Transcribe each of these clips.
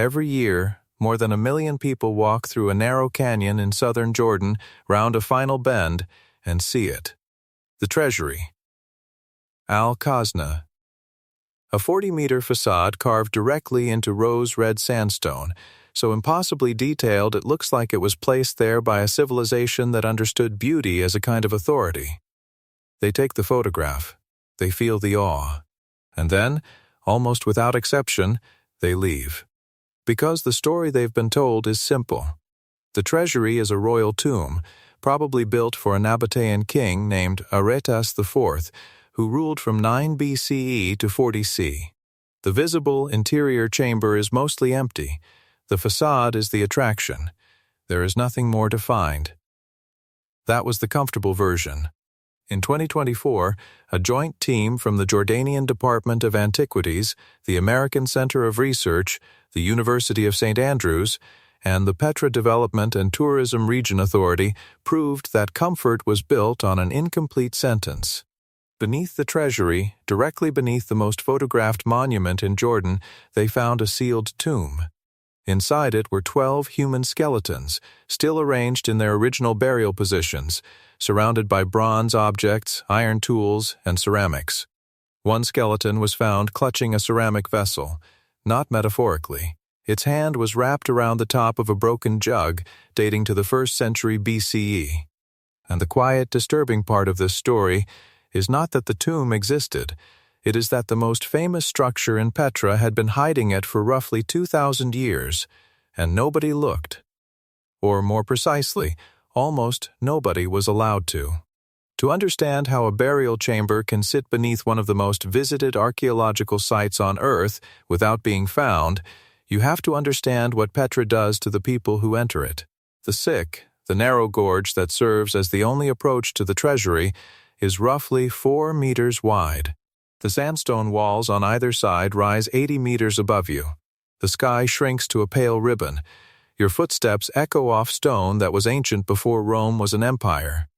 Every year, more than 1 million people walk through a narrow canyon in southern Jordan, round a final bend, and see it. The Treasury. Al-Khazneh. A 40-meter facade carved directly into rose-red sandstone, so impossibly detailed it looks like it was placed there by a civilization that understood beauty as a kind of authority. They take the photograph. They feel the awe. And then, almost without exception, they leave. Because the story they've been told is simple. The Treasury is a royal tomb, probably built for a Nabataean king named Archaeologists IV, who ruled from 9 BCE to 40 C. The visible interior chamber is mostly empty. The facade is the attraction. There is nothing more to find. That was the comfortable version. In 2024, a joint team from the Jordanian Department of Antiquities, the American Center of Research, the University of St. Andrews, and the Petra Development and Tourism Region Authority proved that comfort was built on an incomplete sentence. Beneath the Treasury, directly beneath the most photographed monument in Jordan, they found a sealed tomb. Inside it were 12 human skeletons, still arranged in their original burial positions, surrounded by bronze objects, iron tools, and ceramics. One skeleton was found clutching a ceramic vessel, not metaphorically. Its hand was wrapped around the top of a broken jug dating to the 1st century BCE. And the quiet, disturbing part of this story is not that the tomb existed. It is that the most famous structure in Petra had been hiding it for roughly 2,000 years, and nobody looked. Or more precisely, almost nobody was allowed to. To understand how a burial chamber can sit beneath one of the most visited archaeological sites on Earth without being found, you have to understand what Petra does to the people who enter it. The sick, the narrow gorge that serves as the only approach to the Treasury, is roughly 4 meters wide. The sandstone walls on either side rise 80 meters above you. The sky shrinks to a pale ribbon. Your footsteps echo off stone that was ancient before Rome was an empire.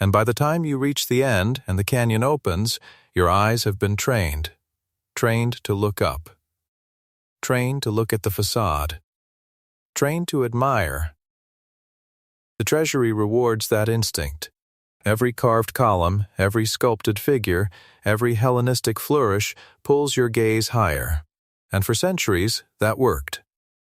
And by the time you reach the end and the canyon opens, your eyes have been trained. Trained to look up. Trained to look at the facade. Trained to admire. The Treasury rewards that instinct. Every carved column, every sculpted figure, every Hellenistic flourish pulls your gaze higher. And for centuries, that worked.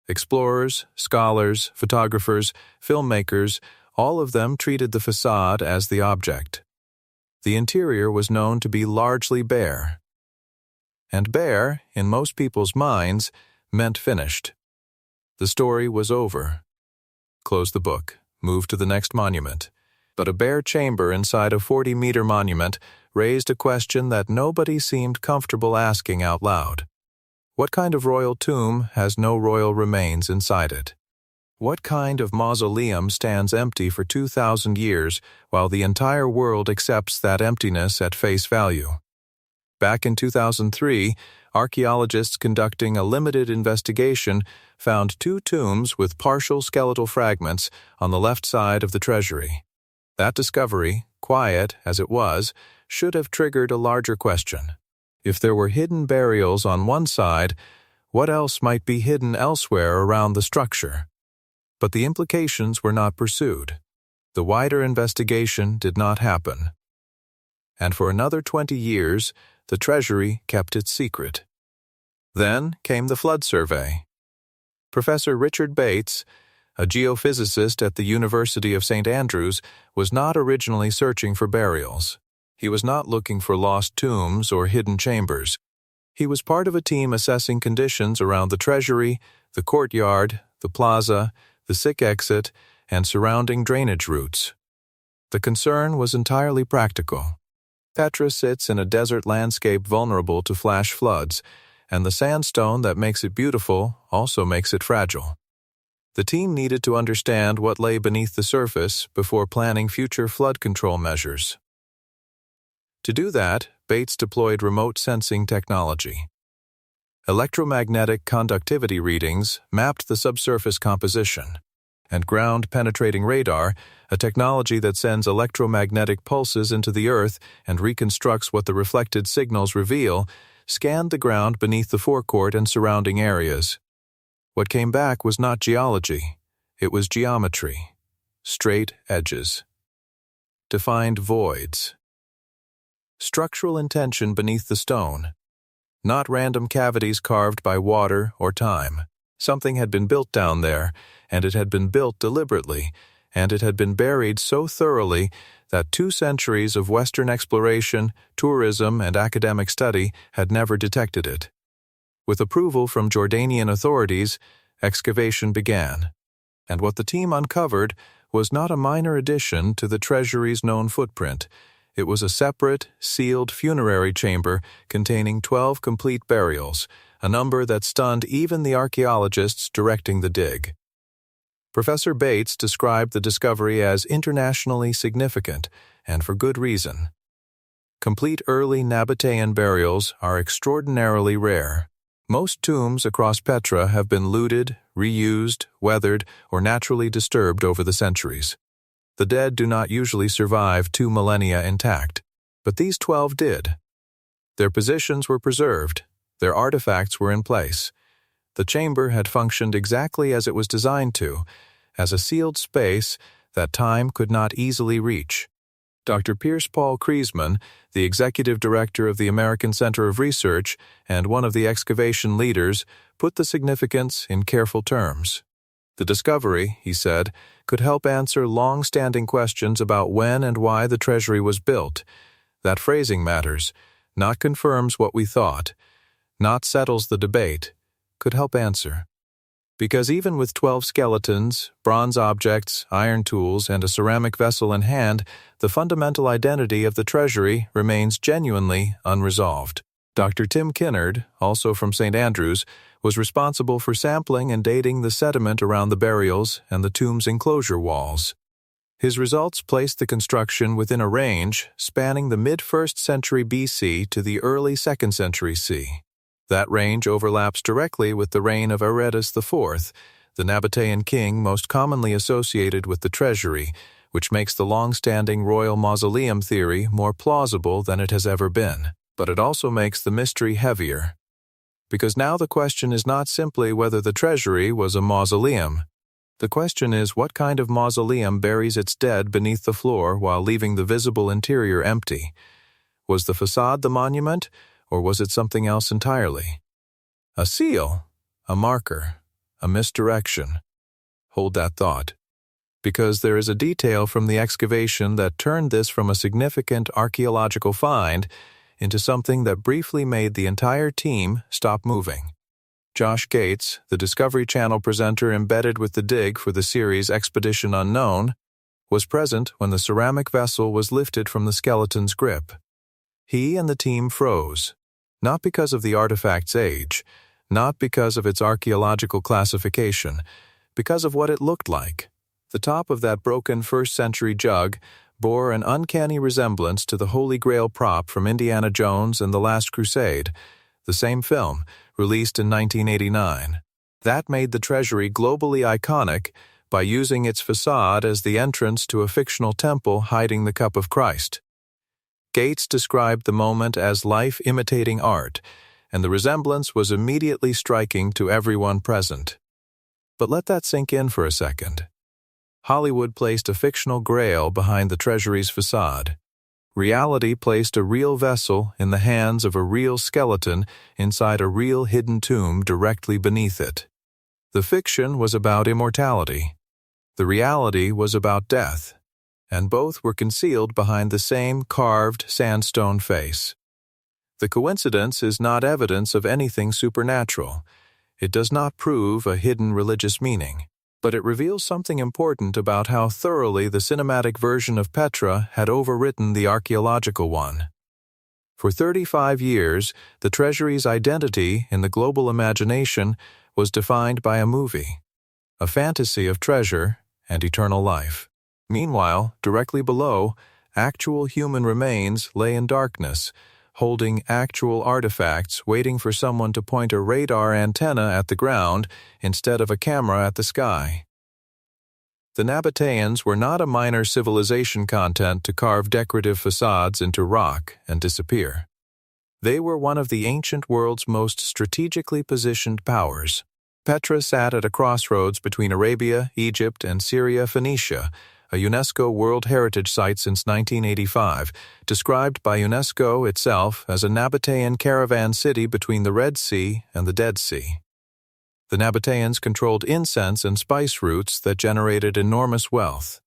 Explorers, scholars, photographers, filmmakers, all of them treated the facade as the object. The interior was known to be largely bare. And bare, in most people's minds, meant finished. The story was over. Close the book, move to the next monument. But a bare chamber inside a 40-meter monument raised a question that nobody seemed comfortable asking out loud. What kind of royal tomb has no royal remains inside it? What kind of mausoleum stands empty for 2,000 years while the entire world accepts that emptiness at face value? Back in 2003, archaeologists conducting a limited investigation found 2 tombs with partial skeletal fragments on the left side of the Treasury. That discovery, quiet as it was, should have triggered a larger question. If there were hidden burials on one side, what else might be hidden elsewhere around the structure? But the implications were not pursued. The wider investigation did not happen. And for another 20 years, the Treasury kept its secret. Then came the flood survey. Professor Richard Bates, a geophysicist at the University of St. Andrews, was not originally searching for burials. He was not looking for lost tombs or hidden chambers. He was part of a team assessing conditions around the Treasury, the courtyard, the plaza, the sick exit, and surrounding drainage routes. The concern was entirely practical. Petra sits in a desert landscape vulnerable to flash floods, and the sandstone that makes it beautiful also makes it fragile. The team needed to understand what lay beneath the surface before planning future flood control measures. To do that, Bates deployed remote sensing technology. Electromagnetic conductivity readings mapped the subsurface composition, and ground-penetrating radar, a technology that sends electromagnetic pulses into the earth and reconstructs what the reflected signals reveal, scanned the ground beneath the forecourt and surrounding areas. What came back was not geology, it was geometry. Straight edges. Defined voids. Structural intention beneath the stone. Not random cavities carved by water or time. Something had been built down there, and it had been built deliberately, and it had been buried so thoroughly that 2 centuries of Western exploration, tourism, and academic study had never detected it. With approval from Jordanian authorities, excavation began, and what the team uncovered was not a minor addition to the Treasury's known footprint. It was a separate, sealed funerary chamber containing 12 complete burials, a number that stunned even the archaeologists directing the dig. Professor Bates described the discovery as internationally significant, and for good reason. Complete early Nabataean burials are extraordinarily rare. Most tombs across Petra have been looted, reused, weathered, or naturally disturbed over the centuries. The dead do not usually survive 2 millennia intact, but these 12 did. Their positions were preserved, their artifacts were in place. The chamber had functioned exactly as it was designed to, as a sealed space that time could not easily reach. Dr. Pierce Paul Kriesman, the executive director of the American Center of Research and one of the excavation leaders, put the significance in careful terms. The discovery, he said, could help answer long-standing questions about when and why the Treasury was built. That phrasing matters, not confirms what we thought, not settles the debate, could help answer. Because even with 12 skeletons, bronze objects, iron tools, and a ceramic vessel in hand, the fundamental identity of the Treasury remains genuinely unresolved. Dr. Tim Kinnard, also from St. Andrews, was responsible for sampling and dating the sediment around the burials and the tomb's enclosure walls. His results placed the construction within a range spanning the mid-1st century BC to the early 2nd century C. That range overlaps directly with the reign of Aretas IV, the Nabataean king most commonly associated with the Treasury, which makes the long-standing royal mausoleum theory more plausible than it has ever been. But it also makes the mystery heavier. Because now the question is not simply whether the Treasury was a mausoleum. The question is what kind of mausoleum buries its dead beneath the floor while leaving the visible interior empty. Was the facade the monument, or was it something else entirely? A seal, a marker, a misdirection. Hold that thought. Because there is a detail from the excavation that turned this from a significant archaeological find into something that briefly made the entire team stop moving. Josh Gates, the Discovery Channel presenter embedded with the dig for the series Expedition Unknown, was present when the ceramic vessel was lifted from the skeleton's grip. He and the team froze, not because of the artifact's age, not because of its archaeological classification, because of what it looked like. The top of that broken 1st century jug bore an uncanny resemblance to the Holy Grail prop from Indiana Jones and the Last Crusade, the same film, released in 1989. That made the Treasury globally iconic by using its facade as the entrance to a fictional temple hiding the cup of Christ. Gates described the moment as life imitating art, and the resemblance was immediately striking to everyone present. But let that sink in for a second. Hollywood placed a fictional grail behind the Treasury's facade. Reality placed a real vessel in the hands of a real skeleton inside a real hidden tomb directly beneath it. The fiction was about immortality. The reality was about death, and both were concealed behind the same carved sandstone face. The coincidence is not evidence of anything supernatural. It does not prove a hidden religious meaning, but it reveals something important about how thoroughly the cinematic version of Petra had overwritten the archaeological one. For 35 years, the Treasury's identity in the global imagination was defined by a movie, a fantasy of treasure and eternal life. Meanwhile, directly below, actual human remains lay in darkness, holding actual artifacts waiting for someone to point a radar antenna at the ground instead of a camera at the sky. The Nabataeans were not a minor civilization content to carve decorative facades into rock and disappear. They were one of the ancient world's most strategically positioned powers. Petra sat at a crossroads between Arabia, Egypt, and Syria Phoenicia, a UNESCO World Heritage Site since 1985, described by UNESCO itself as a Nabataean caravan city between the Red Sea and the Dead Sea. The Nabataeans controlled incense and spice routes that generated enormous wealth.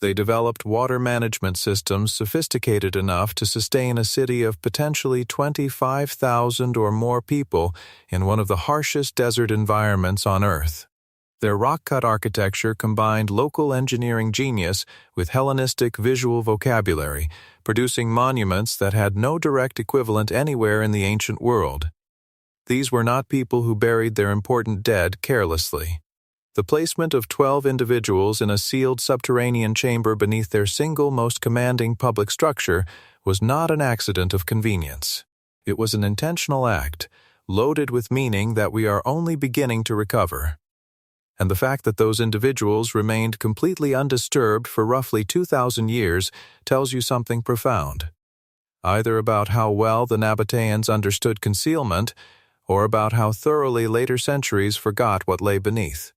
They developed water management systems sophisticated enough to sustain a city of potentially 25,000 or more people in one of the harshest desert environments on Earth. Their rock-cut architecture combined local engineering genius with Hellenistic visual vocabulary, producing monuments that had no direct equivalent anywhere in the ancient world. These were not people who buried their important dead carelessly. The placement of 12 individuals in a sealed subterranean chamber beneath their single most commanding public structure was not an accident of convenience. It was an intentional act, loaded with meaning that we are only beginning to recover. And the fact that those individuals remained completely undisturbed for roughly 2,000 years tells you something profound, either about how well the Nabataeans understood concealment or about how thoroughly later centuries forgot what lay beneath.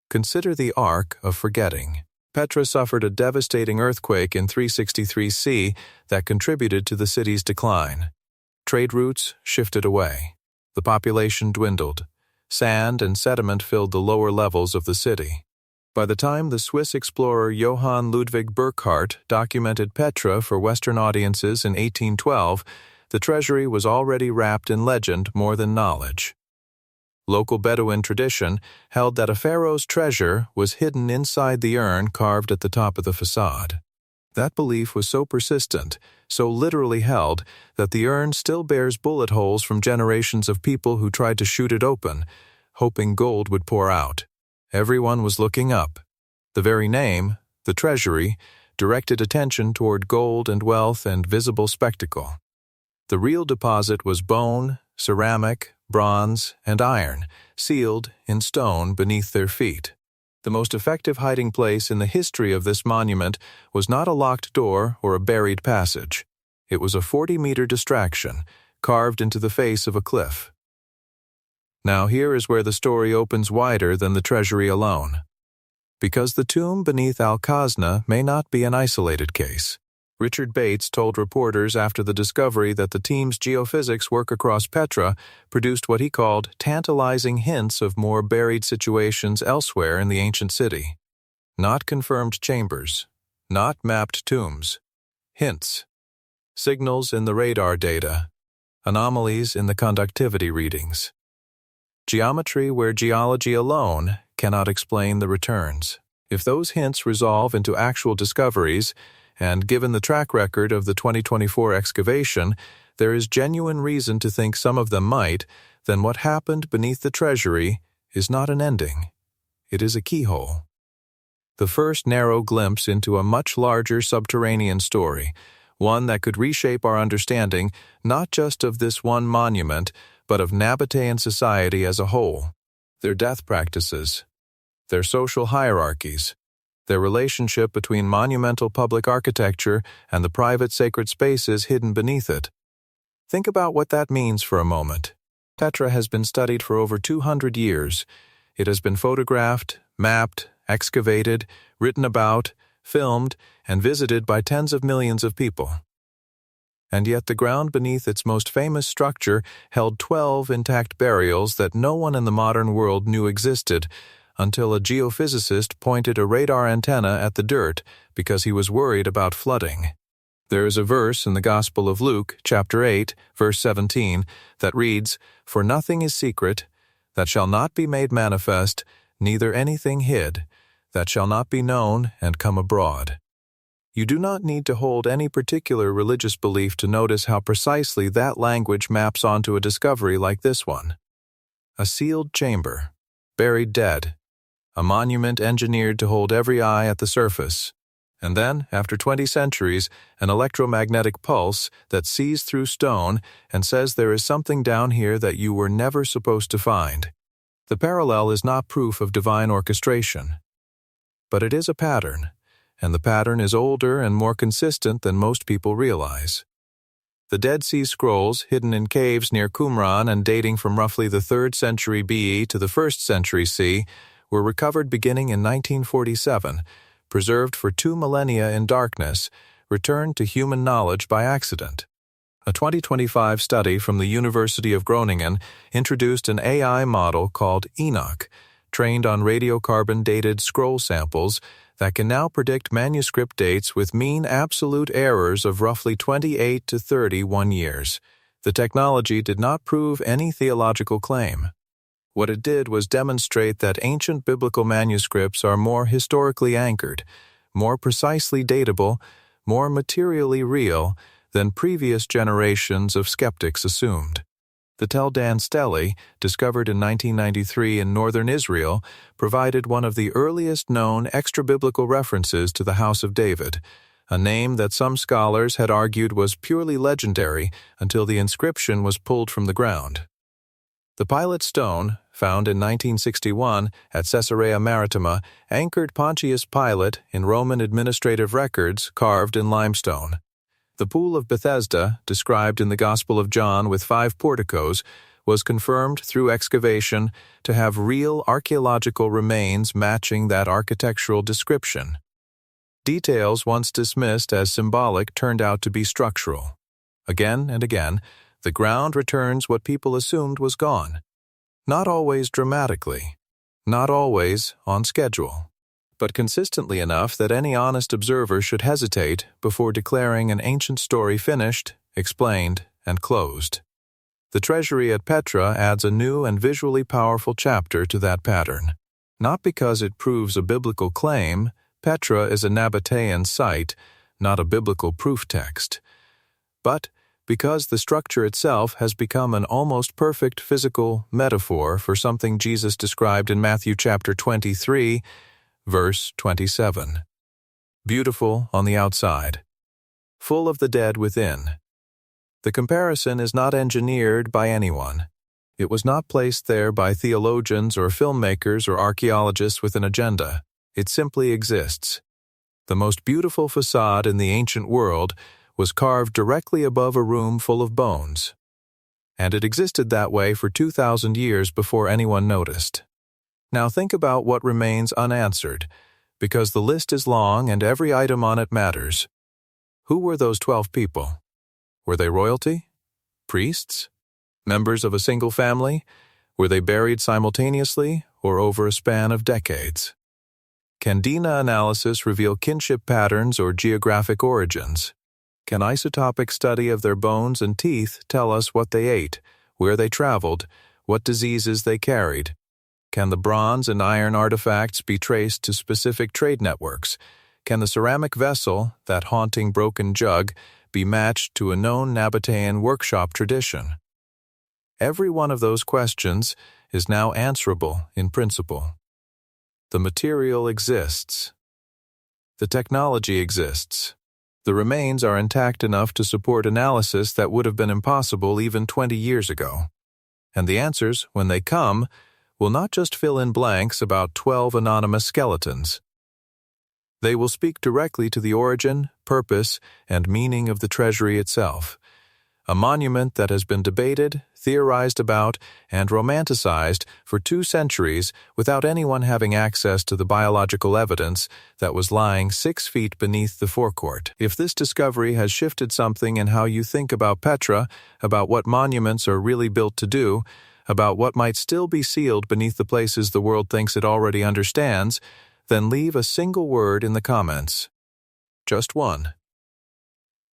Consider the arc of forgetting. Petra suffered a devastating earthquake in 363 C that contributed to the city's decline. Trade routes shifted away. The population dwindled. Sand and sediment filled the lower levels of the city. By the time the Swiss explorer Johann Ludwig Burckhardt documented Petra for Western audiences in 1812, the treasury was already wrapped in legend more than knowledge. Local Bedouin tradition held that a pharaoh's treasure was hidden inside the urn carved at the top of the facade. That belief was so persistent, so literally held, that the urn still bears bullet holes from generations of people who tried to shoot it open, hoping gold would pour out. Everyone was looking up. The very name, the Treasury, directed attention toward gold and wealth and visible spectacle. The real deposit was bone, ceramic, bronze, and iron, sealed in stone beneath their feet. The most effective hiding place in the history of this monument was not a locked door or a buried passage. It was a 40-meter distraction, carved into the face of a cliff. Now here is where the story opens wider than the treasury alone. Because the tomb beneath Al-Khazneh may not be an isolated case. Richard Bates told reporters after the discovery that the team's geophysics work across Petra produced what he called tantalizing hints of more buried situations elsewhere in the ancient city. Not confirmed chambers, not mapped tombs. Hints. Signals in the radar data. Anomalies in the conductivity readings. Geometry where geology alone cannot explain the returns. If those hints resolve into actual discoveries, and given the track record of the 2024 excavation, there is genuine reason to think some of them might, then what happened beneath the treasury is not an ending. It is a keyhole. The first narrow glimpse into a much larger subterranean story, one that could reshape our understanding not just of this one monument, but of Nabataean society as a whole, their death practices, their social hierarchies, their relationship between monumental public architecture and the private sacred spaces hidden beneath it. Think about what that means for a moment. Petra has been studied for over 200 years. It has been photographed, mapped, excavated, written about, filmed, and visited by tens of millions of people. And yet the ground beneath its most famous structure held 12 intact burials that no one in the modern world knew existed, until a geophysicist pointed a radar antenna at the dirt because he was worried about flooding. There is a verse in the Gospel of Luke, chapter 8, verse 17, that reads, "For nothing is secret, that shall not be made manifest, neither anything hid, that shall not be known and come abroad." You do not need to hold any particular religious belief to notice how precisely that language maps onto a discovery like this one. A sealed chamber, buried dead, a monument engineered to hold every eye at the surface, and then, after 20 centuries, an electromagnetic pulse that sees through stone and says there is something down here that you were never supposed to find. The parallel is not proof of divine orchestration, but it is a pattern, and the pattern is older and more consistent than most people realize. The Dead Sea Scrolls, hidden in caves near Qumran and dating from roughly the 3rd century BE to the 1st century C, were recovered beginning in 1947, preserved for 2 millennia in darkness, returned to human knowledge by accident. A 2025 study from the University of Groningen introduced an AI model called Enoch, trained on radiocarbon-dated scroll samples that can now predict manuscript dates with mean absolute errors of roughly 28 to 31 years. The technology did not prove any theological claim. What it did was demonstrate that ancient biblical manuscripts are more historically anchored, more precisely datable, more materially real than previous generations of skeptics assumed. The Tel Dan stele, discovered in 1993 in northern Israel, provided one of the earliest known extra-biblical references to the House of David, a name that some scholars had argued was purely legendary until the inscription was pulled from the ground. The Pilate stone, found in 1961 at Caesarea Maritima, anchored Pontius Pilate in Roman administrative records carved in limestone. The Pool of Bethesda, described in the Gospel of John with 5 porticos, was confirmed through excavation to have real archaeological remains matching that architectural description. Details once dismissed as symbolic turned out to be structural. Again and again, the ground returns what people assumed was gone. Not always dramatically, not always on schedule, but consistently enough that any honest observer should hesitate before declaring an ancient story finished, explained, and closed. The Treasury at Petra adds a new and visually powerful chapter to that pattern. Not because it proves a biblical claim, Petra is a Nabataean site, not a biblical proof text, but because the structure itself has become an almost perfect physical metaphor for something Jesus described in Matthew chapter 23, verse 27. Beautiful on the outside, full of the dead within. The comparison is not engineered by anyone. It was not placed there by theologians or filmmakers or archaeologists with an agenda. It simply exists. The most beautiful facade in the ancient world was carved directly above a room full of bones. And it existed that way for 2,000 years before anyone noticed. Now think about what remains unanswered, because the list is long and every item on it matters. Who were those 12 people? Were they royalty? Priests? Members of a single family? Were they buried simultaneously or over a span of decades? Can DNA analysis reveal kinship patterns or geographic origins? Can isotopic study of their bones and teeth tell us what they ate, where they traveled, what diseases they carried? Can the bronze and iron artifacts be traced to specific trade networks? Can the ceramic vessel, that haunting broken jug, be matched to a known Nabataean workshop tradition? Every one of those questions is now answerable in principle. The material exists. The technology exists. The remains are intact enough to support analysis that would have been impossible even 20 years ago. And the answers, when they come, will not just fill in blanks about 12 anonymous skeletons. They will speak directly to the origin, purpose, and meaning of the treasury itself, a monument that has been debated, theorized about, and romanticized for 2 centuries without anyone having access to the biological evidence that was lying 6 feet beneath the forecourt. If this discovery has shifted something in how you think about Petra, about what monuments are really built to do, about what might still be sealed beneath the places the world thinks it already understands, then leave a single word in the comments. Just one.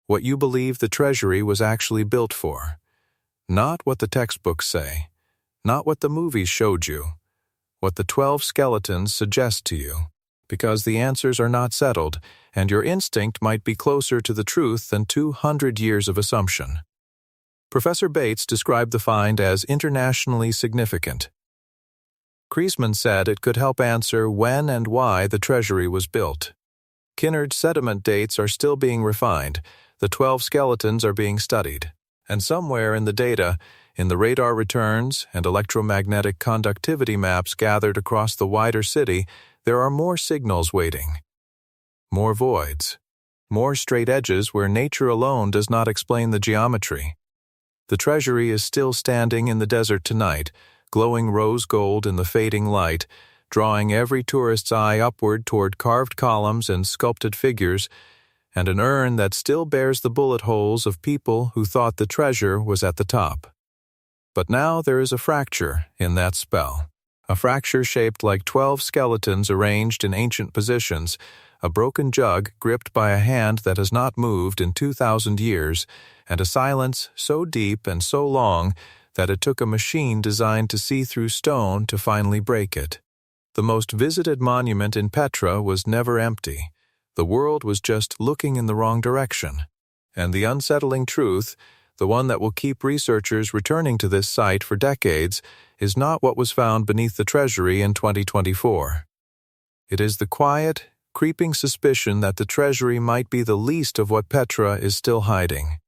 What you believe the treasury was actually built for. Not what the textbooks say, not what the movies showed you, what the 12 skeletons suggest to you, because the answers are not settled, and your instinct might be closer to the truth than 200 years of assumption. Professor Bates described the find as internationally significant. Kriesman said it could help answer when and why the treasury was built. Kinnard's sediment dates are still being refined, the 12 skeletons are being studied, and somewhere in the data, in the radar returns and electromagnetic conductivity maps gathered across the wider city, there are more signals waiting. More voids. more straight edges where nature alone does not explain the geometry. The treasury is still standing in the desert tonight, glowing rose gold in the fading light, drawing every tourist's eye upward toward carved columns and sculpted figures, and an urn that still bears the bullet holes of people who thought the treasure was at the top. But now there is a fracture in that spell, a fracture shaped like 12 skeletons arranged in ancient positions, a broken jug gripped by a hand that has not moved in 2,000 years, and a silence so deep and so long that it took a machine designed to see through stone to finally break it. The most visited monument in Petra was never empty. The world was just looking in the wrong direction. And the unsettling truth, the one that will keep researchers returning to this site for decades, is not what was found beneath the treasury in 2024. It is the quiet, creeping suspicion that the treasury might be the least of what Petra is still hiding.